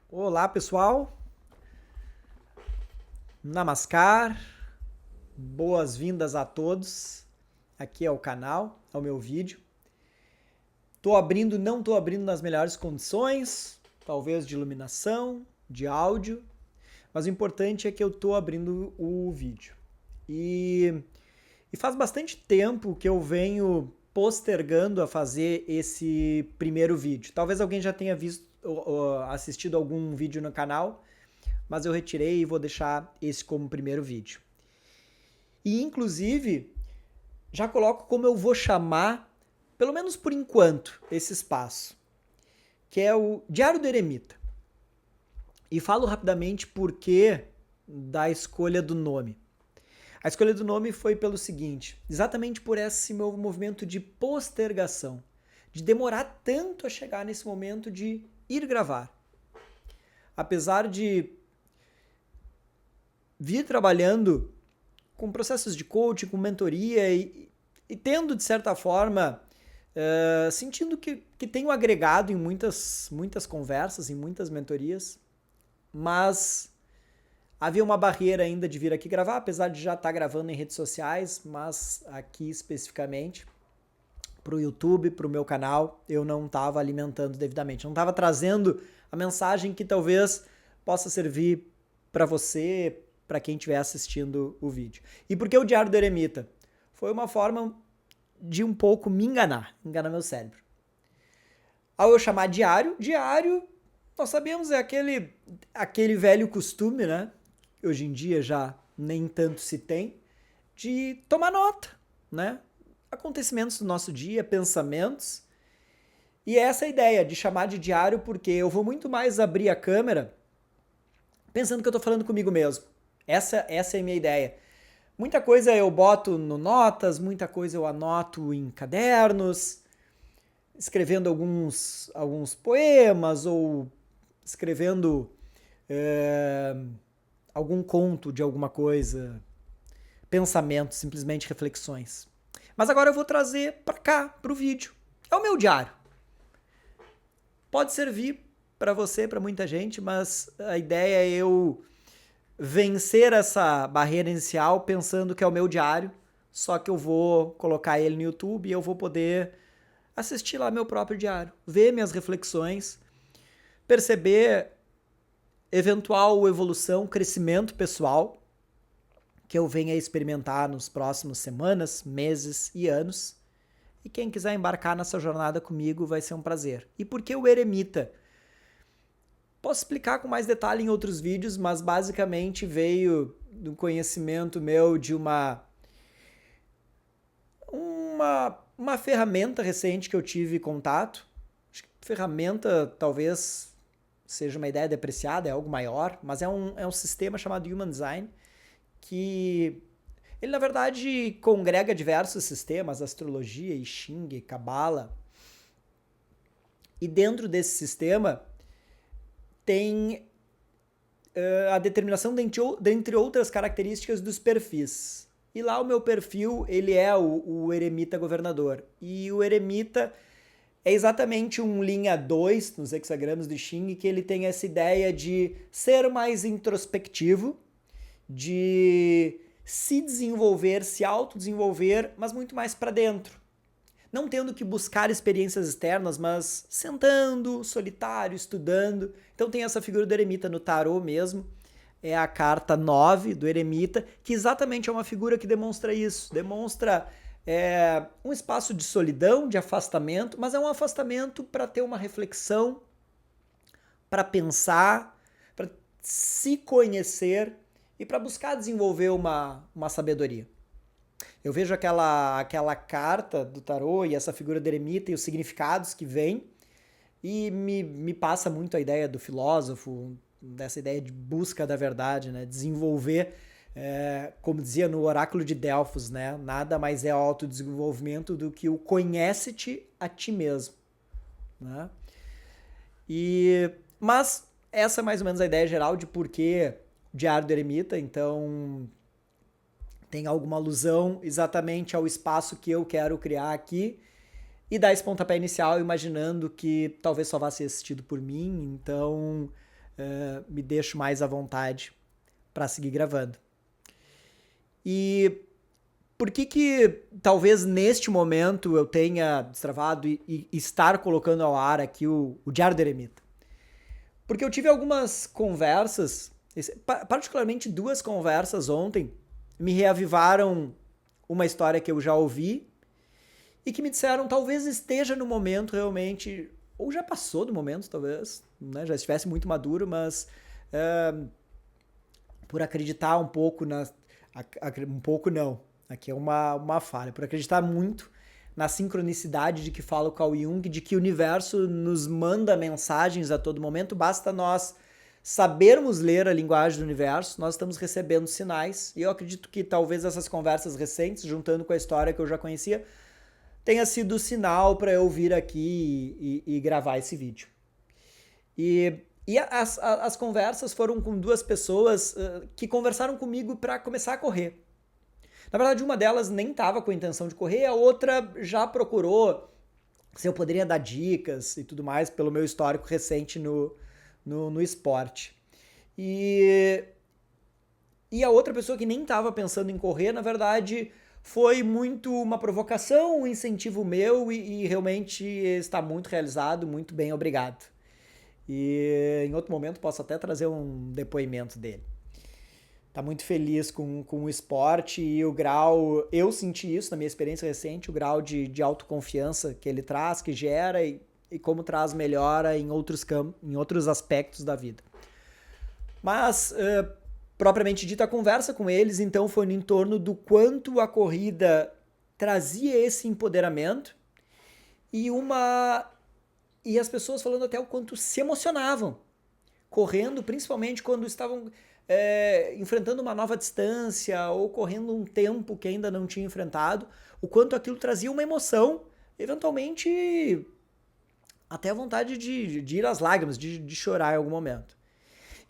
Olá, pessoal. Namaskar. Boas-vindas a todos aqui ao canal, ao meu vídeo. Não tô abrindo nas melhores condições, talvez de iluminação, de áudio, mas o importante é que eu tô abrindo o vídeo. E faz bastante tempo que eu venho postergando a fazer esse primeiro vídeo. Talvez alguém já tenha assistido algum vídeo no canal, mas eu retirei e vou deixar esse como primeiro vídeo. E inclusive já coloco como eu vou chamar, pelo menos por enquanto, esse espaço, que é o Diário do Eremita. E falo rapidamente por que da escolha do nome. A escolha do nome foi pelo seguinte, exatamente por esse meu movimento de postergação, de demorar tanto a chegar nesse momento de ir gravar. Apesar de vir trabalhando com processos de coaching, com mentoria e tendo, de certa forma, sentindo que tenho agregado em muitas conversas, em muitas mentorias, mas havia uma barreira ainda de vir aqui gravar, apesar de já estar gravando em redes sociais, mas aqui especificamente para o YouTube, para o meu canal, eu não estava alimentando devidamente, não estava trazendo a mensagem que talvez possa servir para você, para quem estiver assistindo o vídeo. E por que o Diário do Eremita? Foi uma forma de um pouco me enganar meu cérebro. Ao eu chamar diário, nós sabemos, é aquele velho costume, né? Hoje em dia já nem tanto se tem, de tomar nota, né? Acontecimentos do nosso dia, pensamentos. E essa é a ideia de chamar de diário, porque eu vou muito mais abrir a câmera pensando que eu tô falando comigo mesmo. Essa é a minha ideia. Muita coisa eu boto no notas, muita coisa eu anoto em cadernos, escrevendo alguns poemas ou escrevendo algum conto de alguma coisa, pensamentos, simplesmente reflexões. Mas agora eu vou trazer para cá, para o vídeo. É o meu diário. Pode servir para você, para muita gente, mas a ideia é eu vencer essa barreira inicial pensando que é o meu diário, só que eu vou colocar ele no YouTube e eu vou poder assistir lá meu próprio diário, ver minhas reflexões, perceber eventual evolução, crescimento pessoal que eu venha experimentar nos próximos semanas, meses e anos. E quem quiser embarcar nessa jornada comigo vai ser um prazer. E por que o eremita? Posso explicar com mais detalhe em outros vídeos, mas basicamente veio do conhecimento meu de uma ferramenta recente que eu tive contato. Acho que ferramenta talvez seja uma ideia depreciada, é algo maior, mas é um sistema chamado Human Design que ele na verdade congrega diversos sistemas, astrologia, I Ching, Kabbalah. E dentro desse sistema tem a determinação dentre outras características dos perfis. E lá o meu perfil, ele é o eremita governador. E o eremita é exatamente um linha 2 nos hexagramas do Xing, que ele tem essa ideia de ser mais introspectivo, de se desenvolver, se autodesenvolver, mas muito mais para dentro. Não tendo que buscar experiências externas, mas sentando, solitário, estudando. Então tem essa figura do eremita no tarô mesmo. É a carta 9 do eremita, que exatamente é uma figura que demonstra isso. Demonstra um espaço de solidão, de afastamento, mas é um afastamento para ter uma reflexão, para pensar, para se conhecer e para buscar desenvolver uma sabedoria. Eu vejo aquela carta do tarô e essa figura do eremita e os significados que vem e me passa muito a ideia do filósofo, dessa ideia de busca da verdade, né? Desenvolver, como dizia no oráculo de Delfos, né? Nada mais é autodesenvolvimento do que o conhece-te a ti mesmo, né? Mas essa é mais ou menos a ideia geral de por que Diário do Eremita, então tem alguma alusão exatamente ao espaço que eu quero criar aqui e dar esse pontapé inicial imaginando que talvez só vá ser assistido por mim, então me deixo mais à vontade para seguir gravando. E por que talvez neste momento eu tenha destravado e estar colocando ao ar aqui o Diário do Eremita? Porque eu tive algumas conversas, particularmente 2 conversas ontem, me reavivaram uma história que eu já ouvi e que me disseram talvez esteja no momento realmente, ou já passou do momento talvez, né, já estivesse muito maduro, mas por acreditar um pouco um pouco não, aqui é uma falha, por acreditar muito na sincronicidade de que fala o Carl Jung, de que o universo nos manda mensagens a todo momento, basta nós sabermos ler a linguagem do universo, nós estamos recebendo sinais, e eu acredito que talvez essas conversas recentes, juntando com a história que eu já conhecia, tenha sido o sinal para eu vir aqui e gravar esse vídeo. E as conversas foram com 2 pessoas que conversaram comigo para começar a correr. Na verdade, uma delas nem estava com a intenção de correr, a outra já procurou se eu poderia dar dicas e tudo mais pelo meu histórico recente no esporte. E a outra pessoa que nem estava pensando em correr, na verdade, foi muito uma provocação, um incentivo meu e realmente está muito realizado, muito bem, obrigado. E em outro momento posso até trazer um depoimento dele. Tá muito feliz com o esporte e o grau, eu senti isso na minha experiência recente, o grau de autoconfiança que ele traz, que gera e como traz melhora em outros campos, em outros aspectos da vida. Mas, propriamente dita, a conversa com eles, então, foi em torno do quanto a corrida trazia esse empoderamento e as pessoas falando até o quanto se emocionavam, correndo, principalmente quando estavam enfrentando uma nova distância ou correndo um tempo que ainda não tinha enfrentado, o quanto aquilo trazia uma emoção, eventualmente até a vontade de ir às lágrimas, de chorar em algum momento.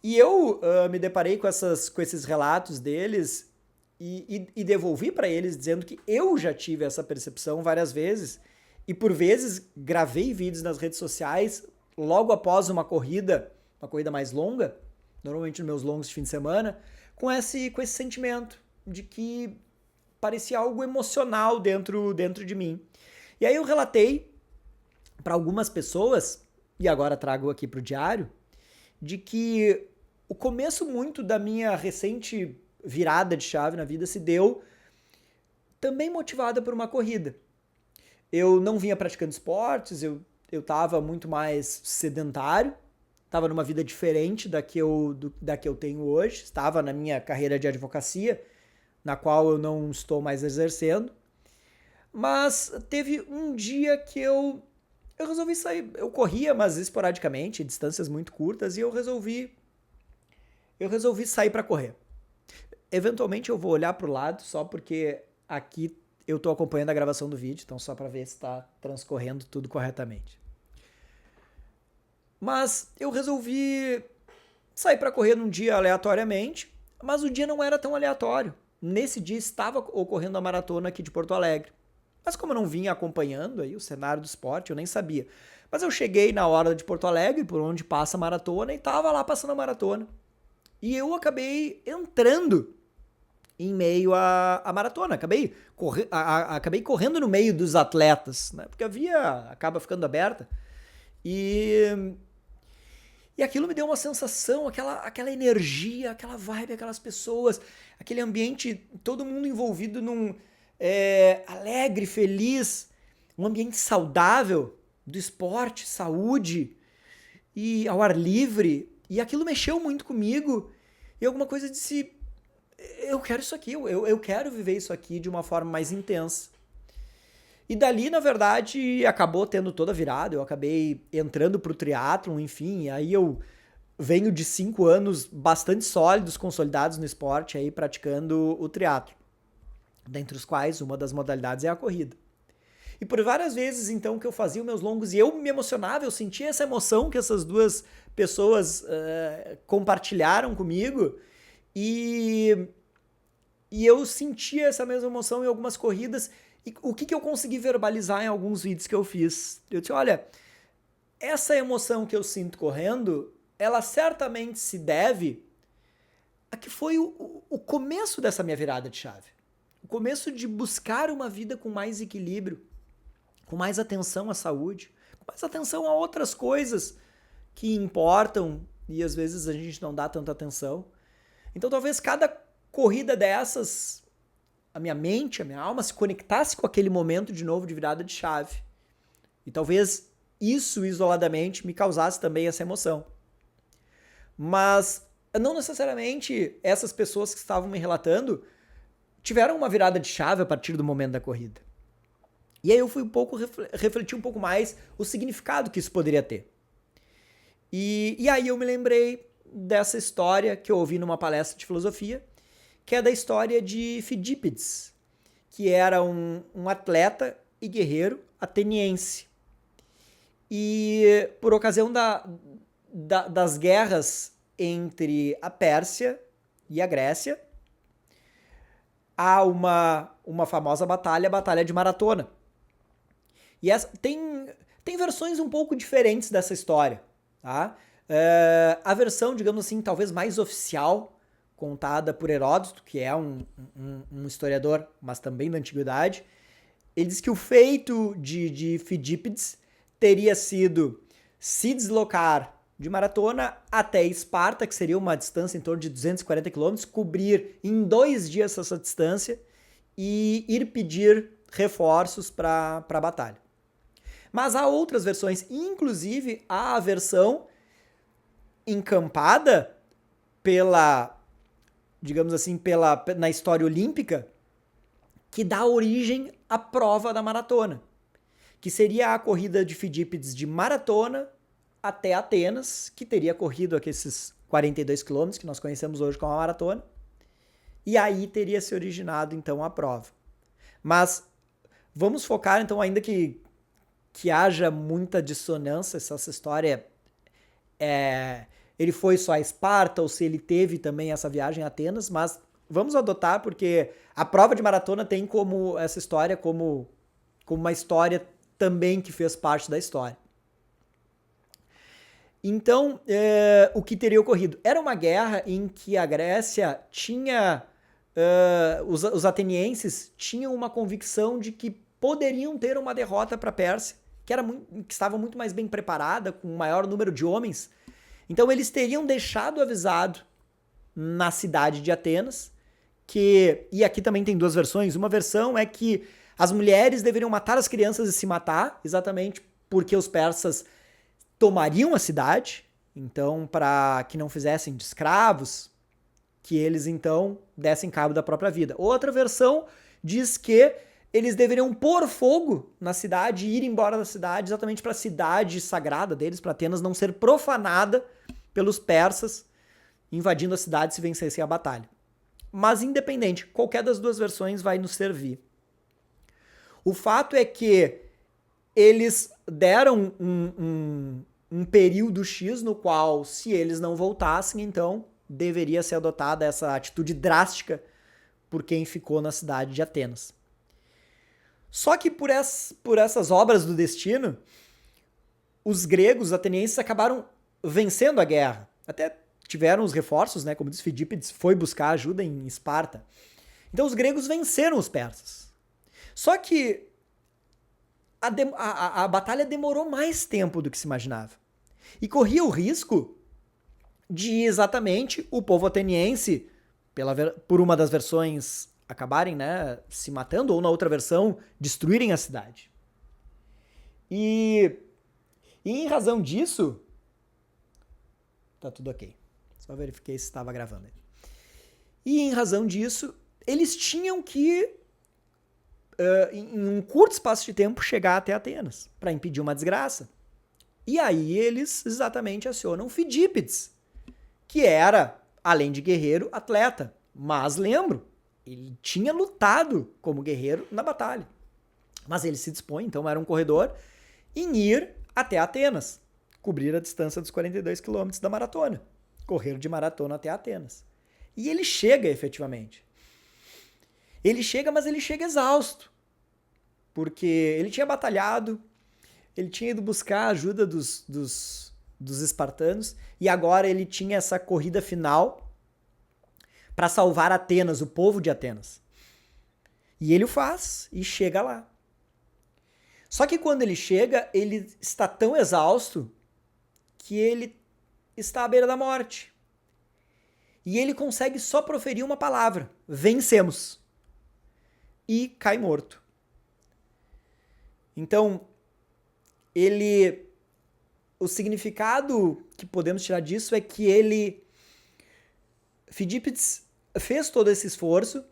E eu me deparei com esses relatos deles e devolvi para eles dizendo que eu já tive essa percepção várias vezes e por vezes gravei vídeos nas redes sociais logo após uma corrida mais longa, normalmente nos meus longos de fim de semana, com esse sentimento de que parecia algo emocional dentro de mim. E aí eu relatei para algumas pessoas, e agora trago aqui para o diário, de que o começo muito da minha recente virada de chave na vida se deu também motivada por uma corrida. Eu não vinha praticando esportes, eu estava muito mais sedentário, estava numa vida diferente da que eu tenho hoje, estava na minha carreira de advocacia, na qual eu não estou mais exercendo, mas teve um dia que eu resolvi sair, eu corria, mas esporadicamente, distâncias muito curtas, e eu resolvi sair para correr. Eventualmente eu vou olhar para o lado, só porque aqui eu estou acompanhando a gravação do vídeo, então só para ver se está transcorrendo tudo corretamente. Mas eu resolvi sair para correr num dia aleatoriamente, mas o dia não era tão aleatório. Nesse dia estava ocorrendo a maratona aqui de Porto Alegre. Mas como eu não vinha acompanhando aí o cenário do esporte, eu nem sabia. Mas eu cheguei na hora de Porto Alegre, por onde passa a maratona, e estava lá passando a maratona. E eu acabei entrando em meio à maratona. Acabei correndo no meio dos atletas, né? Porque a via acaba ficando aberta. E aquilo me deu uma sensação, aquela energia, aquela vibe, aquelas pessoas, aquele ambiente, todo mundo envolvido num alegre, feliz, um ambiente saudável do esporte, saúde e ao ar livre. E aquilo mexeu muito comigo e alguma coisa disse, eu quero isso aqui, eu quero viver isso aqui de uma forma mais intensa. E dali, na verdade, acabou tendo toda a virada, eu acabei entrando pro triatlon, enfim, aí eu venho de 5 anos bastante sólidos, consolidados no esporte, aí praticando o triatlon, dentre os quais uma das modalidades é a corrida. E por várias vezes, então, que eu fazia os meus longos e eu me emocionava, eu sentia essa emoção que essas duas pessoas compartilharam comigo e eu sentia essa mesma emoção em algumas corridas. E o que eu consegui verbalizar em alguns vídeos que eu fiz? Eu disse, olha, essa emoção que eu sinto correndo ela certamente se deve a que foi o começo dessa minha virada de chave. O começo de buscar uma vida com mais equilíbrio, com mais atenção à saúde, com mais atenção a outras coisas que importam e às vezes a gente não dá tanta atenção. Então talvez cada corrida dessas, a minha mente, a minha alma se conectasse com aquele momento de novo de virada de chave. E talvez isso isoladamente me causasse também essa emoção. Mas não necessariamente essas pessoas que estavam me relatando tiveram uma virada de chave a partir do momento da corrida. E aí eu fui refletir um pouco mais o significado que isso poderia ter. E aí eu me lembrei dessa história que eu ouvi numa palestra de filosofia, que é da história de Fidípides, que era um atleta e guerreiro ateniense. E por ocasião das guerras entre a Pérsia e a Grécia, há uma famosa batalha, a Batalha de Maratona. E essa, tem versões um pouco diferentes dessa história. Tá? A versão, digamos assim, talvez mais oficial, contada por Heródoto, que é um historiador, mas também da antiguidade, ele diz que o feito de Fidípides teria sido se deslocar de Maratona até Esparta, que seria uma distância em torno de 240 quilômetros, cobrir em 2 dias essa distância e ir pedir reforços para a batalha. Mas há outras versões, inclusive há a versão encampada digamos assim, na história olímpica, que dá origem à prova da maratona, que seria a corrida de Fidípides de Maratona até Atenas, que teria corrido aqueles 42 quilômetros que nós conhecemos hoje como a maratona, e aí teria se originado então a prova. Mas vamos focar então, ainda que haja muita dissonância, se essa história ele foi só a Esparta ou se ele teve também essa viagem a Atenas, mas vamos adotar porque a prova de maratona tem como essa história como uma história também que fez parte da história. Então, o que teria ocorrido? Era uma guerra em que a Grécia tinha... os atenienses tinham uma convicção de que poderiam ter uma derrota para a Pérsia, que estava muito mais bem preparada, com um maior número de homens. Então, eles teriam deixado avisado na cidade de Atenas, e aqui também tem 2 versões. Uma versão é que as mulheres deveriam matar as crianças e se matar, exatamente porque os persas tomariam a cidade, então, para que não fizessem de escravos, que eles, então, dessem cabo da própria vida. Outra versão diz que eles deveriam pôr fogo na cidade e ir embora da cidade, exatamente para a cidade sagrada deles, para Atenas não ser profanada pelos persas, invadindo a cidade se vencessem a batalha. Mas, independente, qualquer das 2 versões vai nos servir. O fato é que eles deram um período X no qual, se eles não voltassem, então deveria ser adotada essa atitude drástica por quem ficou na cidade de Atenas. Só que por essas obras do destino, os gregos, os atenienses, acabaram vencendo a guerra. Até tiveram os reforços, né? Como diz Fidípides, foi buscar ajuda em Esparta. Então os gregos venceram os persas. Só que a batalha demorou mais tempo do que se imaginava. E corria o risco de exatamente o povo ateniense, por uma das versões, acabarem, né, se matando, ou na outra versão, destruírem a cidade. E em razão disso... Tá tudo ok. Só verifiquei se estava gravando. E em razão disso, eles tinham que, em um curto espaço de tempo, chegar até Atenas, para impedir uma desgraça. E aí eles exatamente acionam Fidípides, que era, além de guerreiro, atleta. Mas lembro, ele tinha lutado como guerreiro na batalha. Mas ele se dispõe, então era um corredor, em ir até Atenas, cobrir a distância dos 42 quilômetros da maratona, correr de maratona até Atenas. E ele chega efetivamente. Ele chega, mas ele chega exausto, porque ele tinha batalhado, ele tinha ido buscar a ajuda dos dos espartanos, e agora ele tinha essa corrida final para salvar Atenas, o povo de Atenas. E ele o faz e chega lá. Só que quando ele chega, ele está tão exausto que ele está à beira da morte. E ele consegue só proferir uma palavra: vencemos. E cai morto. Então, o significado que podemos tirar disso é que Fidípides fez todo esse esforço,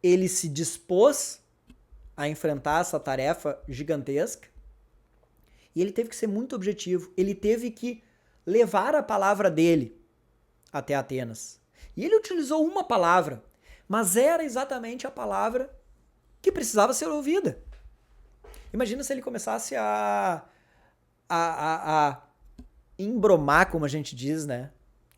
ele se dispôs a enfrentar essa tarefa gigantesca e ele teve que ser muito objetivo, ele teve que levar a palavra dele até Atenas. E ele utilizou uma palavra, mas era exatamente a palavra que precisava ser ouvida. Imagina se ele começasse a embromar, como a gente diz, né?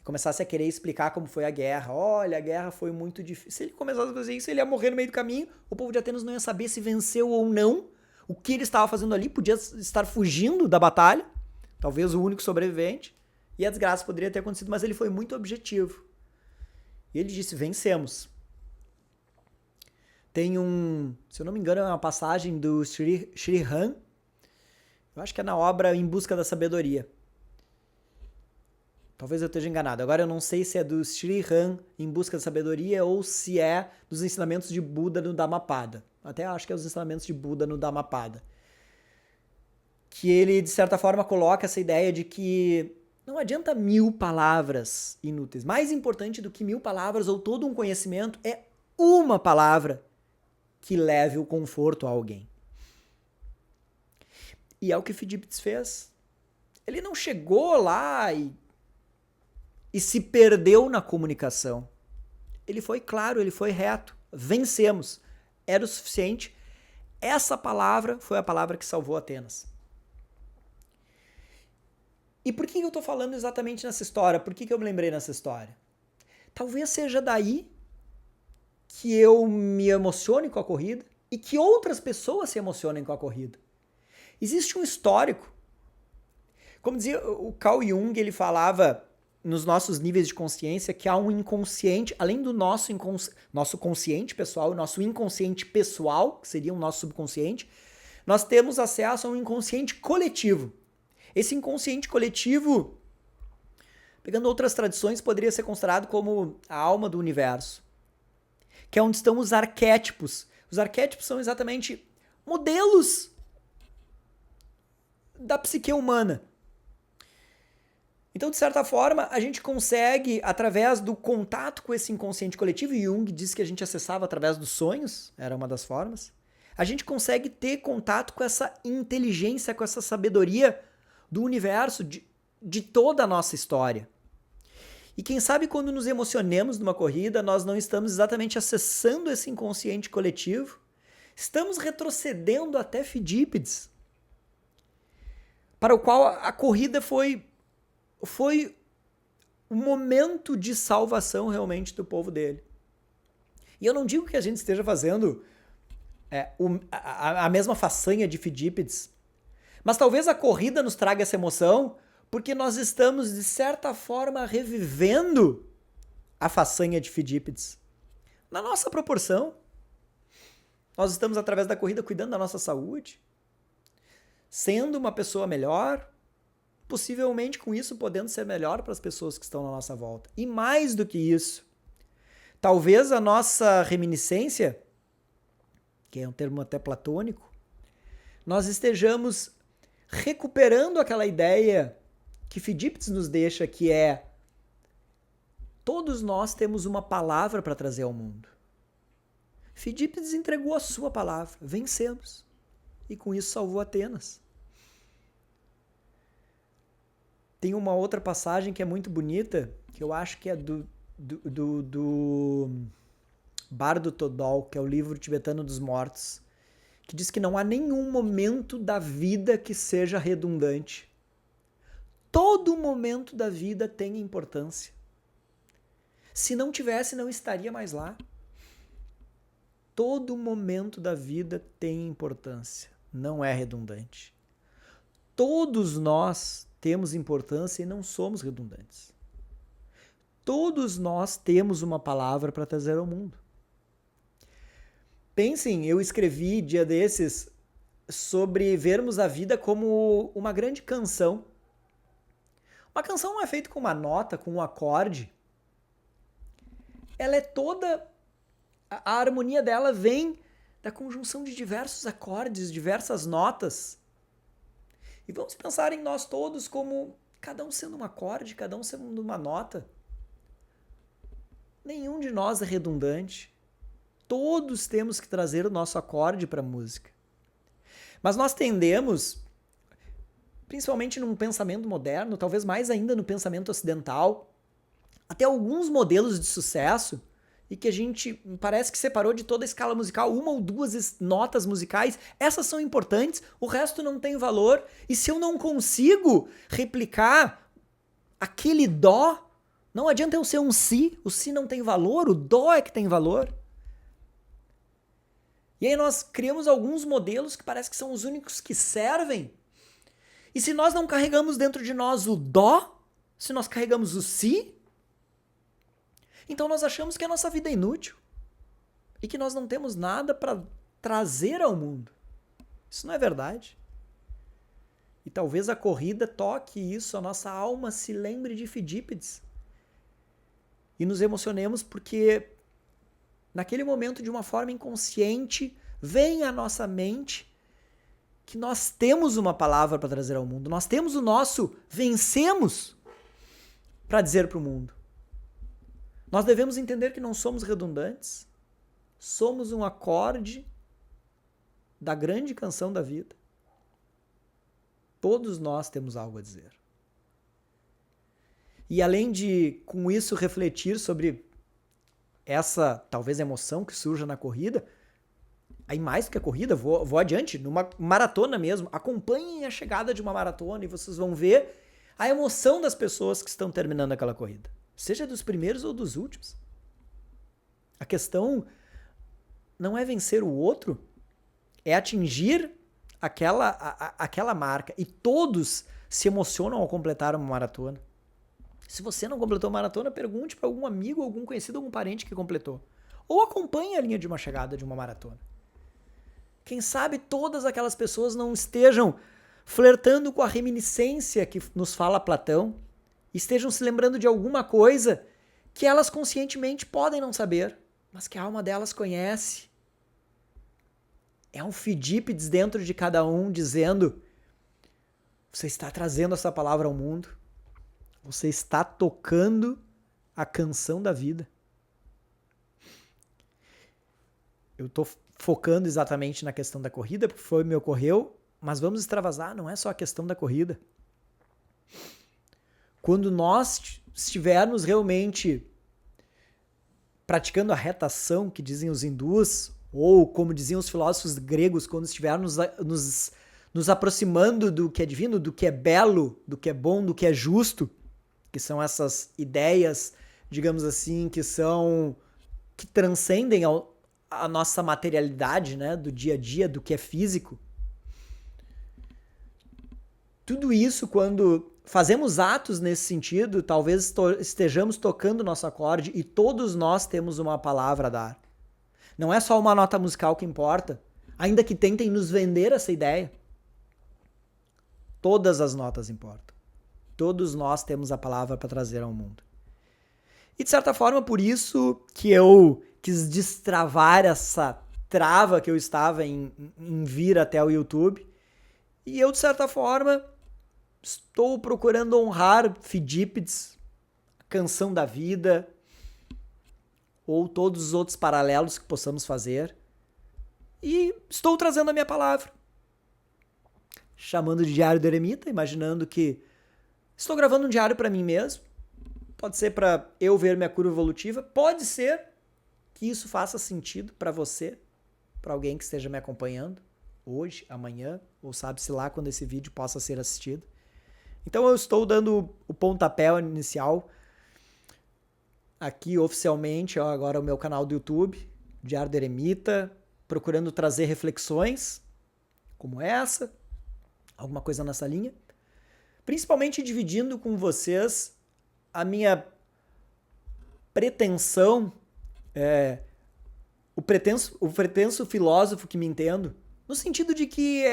Começasse a querer explicar como foi a guerra. Olha, a guerra foi muito difícil. Se ele começasse a fazer isso, ele ia morrer no meio do caminho. O povo de Atenas não ia saber se venceu ou não. O que ele estava fazendo ali, podia estar fugindo da batalha. Talvez o único sobrevivente. E a desgraça poderia ter acontecido, mas ele foi muito objetivo. E ele disse, vencemos. Tem se eu não me engano, é uma passagem do Srihan. Eu acho que é na obra Em Busca da Sabedoria. Talvez eu esteja enganado. Agora eu não sei se é do Srihan Em Busca da Sabedoria ou se é dos ensinamentos de Buda no Dhammapada. Até acho que é os ensinamentos de Buda no Dhammapada. Que ele, de certa forma, coloca essa ideia de que não adianta 1000 palavras inúteis. Mais importante do que 1000 palavras ou todo um conhecimento é uma palavra que leve o conforto a alguém. E é o que Fidípides fez. Ele não chegou lá e se perdeu na comunicação. Ele foi claro, ele foi reto. Vencemos. Era o suficiente. Essa palavra foi a palavra que salvou Atenas. E por que eu estou falando exatamente nessa história? Por que eu me lembrei nessa história? Talvez seja daí que eu me emocione com a corrida e que outras pessoas se emocionem com a corrida. Existe um histórico. Como dizia o Carl Jung, ele falava nos nossos níveis de consciência que há um inconsciente, além do nosso consciente pessoal, o nosso inconsciente pessoal, que seria o nosso subconsciente, nós temos acesso a um inconsciente coletivo. Esse inconsciente coletivo, pegando outras tradições, poderia ser considerado como a alma do universo, que é onde estão os arquétipos. Os arquétipos são exatamente modelos da psique humana. Então, de certa forma, a gente consegue, através do contato com esse inconsciente coletivo, e Jung disse que a gente acessava através dos sonhos, era uma das formas, a gente consegue ter contato com essa inteligência, com essa sabedoria do universo, de toda a nossa história. E quem sabe quando nos emocionemos numa corrida, nós não estamos exatamente acessando esse inconsciente coletivo, estamos retrocedendo até Fidípides, para o qual a corrida foi um momento de salvação realmente do povo dele. E eu não digo que a gente esteja fazendo a mesma façanha de Fidípides, mas talvez a corrida nos traga essa emoção porque nós estamos, de certa forma, revivendo a façanha de Fidípides. Na nossa proporção. Nós estamos, através da corrida, cuidando da nossa saúde, sendo uma pessoa melhor, possivelmente com isso podendo ser melhor para as pessoas que estão na nossa volta. E mais do que isso, talvez a nossa reminiscência, que é um termo até platônico, nós estejamos recuperando aquela ideia que Fidípides nos deixa, que é todos nós temos uma palavra para trazer ao mundo. Fidípides entregou a sua palavra, vencemos, e com isso salvou Atenas. Tem uma outra passagem que é muito bonita, que eu acho que é do Bardo Thodol, que é o livro tibetano dos mortos, que diz que não há nenhum momento da vida que seja redundante. Todo momento da vida tem importância. Se não tivesse, não estaria mais lá. Todo momento da vida tem importância, não é redundante. Todos nós temos importância e não somos redundantes. Todos nós temos uma palavra para trazer ao mundo. Pensem, eu escrevi dia desses sobre vermos a vida como uma grande canção. Uma canção não é feita com uma nota, com um acorde. Ela é toda... A harmonia dela vem da conjunção de diversos acordes, diversas notas. E vamos pensar em nós todos como cada um sendo um acorde, cada um sendo uma nota. Nenhum de nós é redundante. Todos temos que trazer o nosso acorde para a música. Mas nós tendemos, principalmente num pensamento moderno, talvez mais ainda no pensamento ocidental, até alguns modelos de sucesso e que a gente parece que separou de toda a escala musical uma ou duas notas musicais. Essas são importantes, o resto não tem valor. E se eu não consigo replicar aquele dó, não adianta eu ser um si, o si não tem valor, o dó é que tem valor. E aí nós criamos alguns modelos que parece que são os únicos que servem. E se nós não carregamos dentro de nós o dó, se nós carregamos o si, então nós achamos que a nossa vida é inútil e que nós não temos nada para trazer ao mundo. Isso não é verdade. E talvez a corrida toque isso, a nossa alma se lembre de Fidípides. E nos emocionemos porque naquele momento, de uma forma inconsciente, vem à nossa mente que nós temos uma palavra para trazer ao mundo. Nós temos o nosso vencemos para dizer para o mundo. Nós devemos entender que não somos redundantes, somos um acorde da grande canção da vida. Todos nós temos algo a dizer. E além de, com isso, refletir sobre essa, talvez, emoção que surja na corrida, aí mais do que a corrida, vou adiante, numa maratona mesmo. Acompanhem a chegada de uma maratona e vocês vão ver a emoção das pessoas que estão terminando aquela corrida. Seja dos primeiros ou dos últimos. A questão não é vencer o outro, é atingir aquela marca. E todos se emocionam ao completar uma maratona. Se você não completou uma maratona, pergunte para algum amigo, algum conhecido, algum parente que completou. Ou acompanhe a linha de uma chegada de uma maratona. Quem sabe todas aquelas pessoas não estejam flertando com a reminiscência que nos fala Platão, estejam se lembrando de alguma coisa que elas conscientemente podem não saber, mas que a alma delas conhece. É um Fidípides dentro de cada um dizendo: você está trazendo essa palavra ao mundo, você está tocando a canção da vida. Eu estou focando exatamente na questão da corrida, porque foi o que me ocorreu, mas vamos extravasar, não é só a questão da corrida. Quando nós estivermos realmente praticando a retação, que dizem os hindus, ou como diziam os filósofos gregos, quando estivermos nos aproximando do que é divino, do que é belo, do que é bom, do que é justo, que são essas ideias, digamos assim, que transcendem a nossa materialidade, né, do dia a dia, do que é físico. Tudo isso, quando fazemos atos nesse sentido, talvez estejamos tocando nosso acorde e todos nós temos uma palavra a dar. Não é só uma nota musical que importa, ainda que tentem nos vender essa ideia. Todas as notas importam. Todos nós temos a palavra para trazer ao mundo. E de certa forma, por isso que eu quis destravar essa trava que eu estava em vir até o YouTube. E eu, de certa forma, estou procurando honrar Fidípides, a canção da vida, ou todos os outros paralelos que possamos fazer. E estou trazendo a minha palavra. Chamando de Diário do Eremita, imaginando que estou gravando um diário para mim mesmo. Pode ser para eu ver minha curva evolutiva. Pode ser que isso faça sentido para você, para alguém que esteja me acompanhando hoje, amanhã, ou sabe-se lá quando esse vídeo possa ser assistido. Então eu estou dando o pontapé inicial aqui oficialmente, agora o meu canal do YouTube, Diário do Eremita, procurando trazer reflexões como essa, alguma coisa nessa linha, principalmente dividindo com vocês a minha pretensão, o pretenso filósofo que me entendo, no sentido de que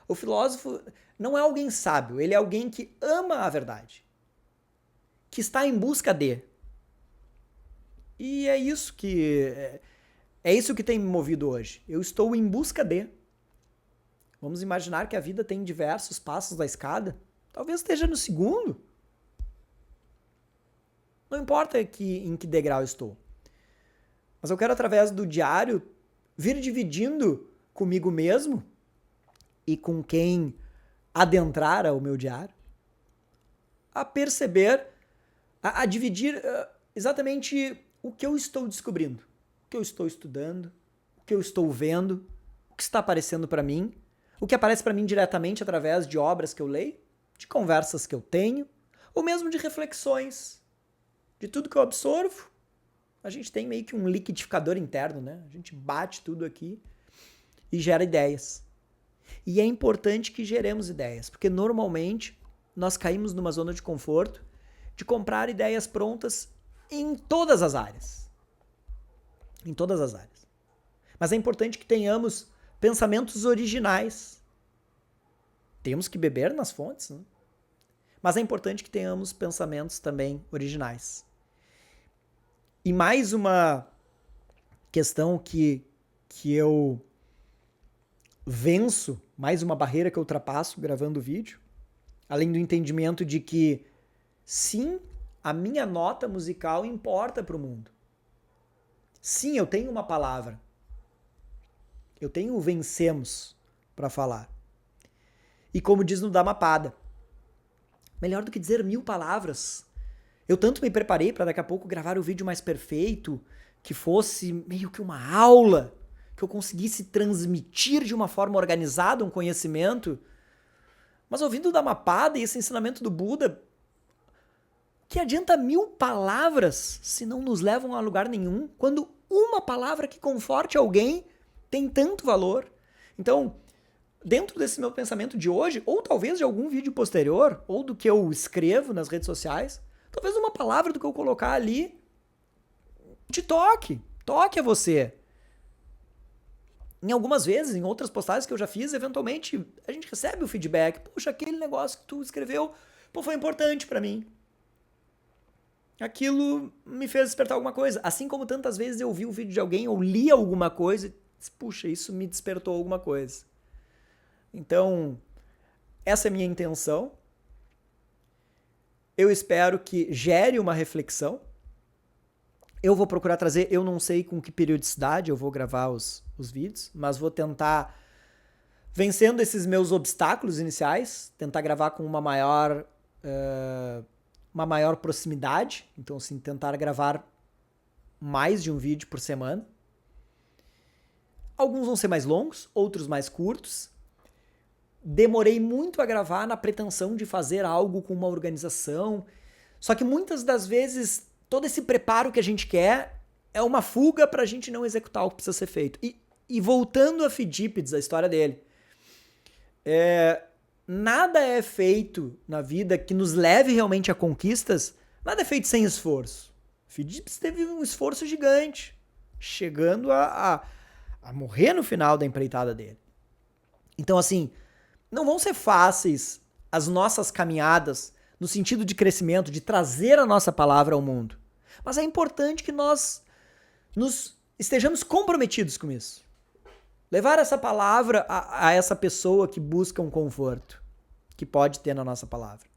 o filósofo não é alguém sábio, ele é alguém que ama a verdade, que está em busca de. E é isso que tem me movido hoje. Eu estou em busca de. Vamos imaginar que a vida tem diversos passos da escada. Talvez esteja no segundo. Não importa em que degrau estou. Mas eu quero, através do diário, vir dividindo comigo mesmo e com quem adentrar ao meu diário, a perceber, a dividir exatamente o que eu estou descobrindo, o que eu estou estudando, o que eu estou vendo, o que está aparecendo para mim, o que aparece para mim diretamente através de obras que eu leio, de conversas que eu tenho, ou mesmo de reflexões, de tudo que eu absorvo. A gente tem meio que um liquidificador interno, né? A gente bate tudo aqui e gera ideias. E é importante que geremos ideias, porque normalmente nós caímos numa zona de conforto de comprar ideias prontas em todas as áreas. Em todas as áreas. Mas é importante que tenhamos pensamentos originais. Temos que beber nas fontes, né? Mas é importante que tenhamos pensamentos também originais. E mais uma questão que eu venço, mais uma barreira que eu ultrapasso gravando o vídeo, além do entendimento de que, sim, a minha nota musical importa para o mundo. Sim, eu tenho uma palavra. Eu tenho o vencemos para falar. E como diz no Dhammapada, melhor do que dizer 1000 palavras. Eu tanto me preparei para daqui a pouco gravar o vídeo mais perfeito, que fosse meio que uma aula, que eu conseguisse transmitir de uma forma organizada um conhecimento. Mas ouvindo o Dhammapada e esse ensinamento do Buda, que adianta 1000 palavras se não nos levam a lugar nenhum, quando uma palavra que conforte alguém tem tanto valor? Então, dentro desse meu pensamento de hoje, ou talvez de algum vídeo posterior, ou do que eu escrevo nas redes sociais, talvez uma palavra do que eu colocar ali te toque a você. Em algumas vezes, em outras postagens que eu já fiz, eventualmente a gente recebe o feedback. Poxa, aquele negócio que tu escreveu, foi importante pra mim. Aquilo me fez despertar alguma coisa. Assim como tantas vezes eu vi o vídeo de alguém ou li alguma coisa e disse, puxa, isso me despertou alguma coisa. Então, essa é a minha intenção. Eu espero que gere uma reflexão. Eu vou procurar trazer, eu não sei com que periodicidade eu vou gravar os vídeos, mas vou tentar, vencendo esses meus obstáculos iniciais, tentar gravar com uma maior proximidade. Então, assim, tentar gravar mais de um vídeo por semana. Alguns vão ser mais longos, outros mais curtos. Demorei muito a gravar na pretensão de fazer algo com uma organização. Só que muitas das vezes, todo esse preparo que a gente quer é uma fuga pra gente não executar o que precisa ser feito. E voltando a Fidípides, a história dele, nada é feito na vida que nos leve realmente a conquistas, nada é feito sem esforço. Fidípides teve um esforço gigante, chegando a morrer no final da empreitada dele. Então, assim, não vão ser fáceis as nossas caminhadas no sentido de crescimento, de trazer a nossa palavra ao mundo. Mas é importante que nós estejamos comprometidos com isso. Levar essa palavra a essa pessoa que busca um conforto que pode ter na nossa palavra.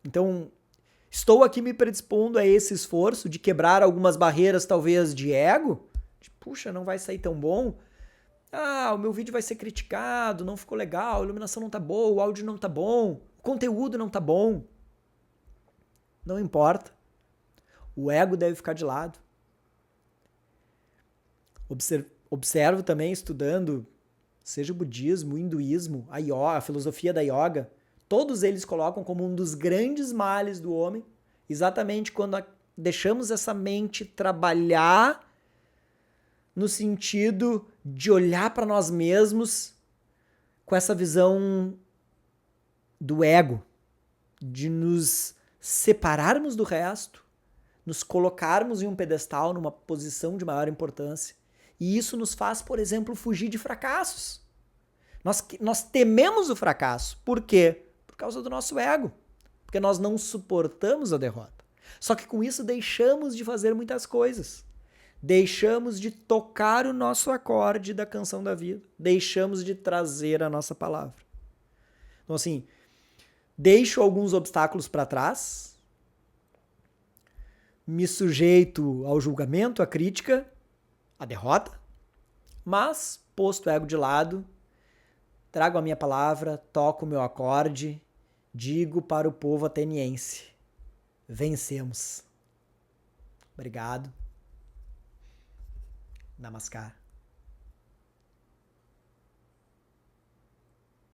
Então, estou aqui me predispondo a esse esforço de quebrar algumas barreiras, talvez, de ego. De, puxa, não vai sair tão bom. Ah, o meu vídeo vai ser criticado, não ficou legal, a iluminação não tá boa, o áudio não tá bom, o conteúdo não tá bom. Não importa. O ego deve ficar de lado. Observo também, estudando, seja o budismo, o hinduísmo, a yoga, a filosofia da yoga, todos eles colocam como um dos grandes males do homem, exatamente quando deixamos essa mente trabalhar no sentido de olhar para nós mesmos com essa visão do ego, de nos separarmos do resto, nos colocarmos em um pedestal, numa posição de maior importância. E isso nos faz, por exemplo, fugir de fracassos. Nós tememos o fracasso. Por quê? Por causa do nosso ego. Porque nós não suportamos a derrota. Só que com isso deixamos de fazer muitas coisas. Deixamos de tocar o nosso acorde da canção da vida. Deixamos de trazer a nossa palavra. Então, assim, deixo alguns obstáculos para trás, me sujeito ao julgamento, à crítica, à derrota, mas, posto o ego de lado, trago a minha palavra, toco o meu acorde, digo para o povo ateniense: vencemos. Obrigado. Namaskar.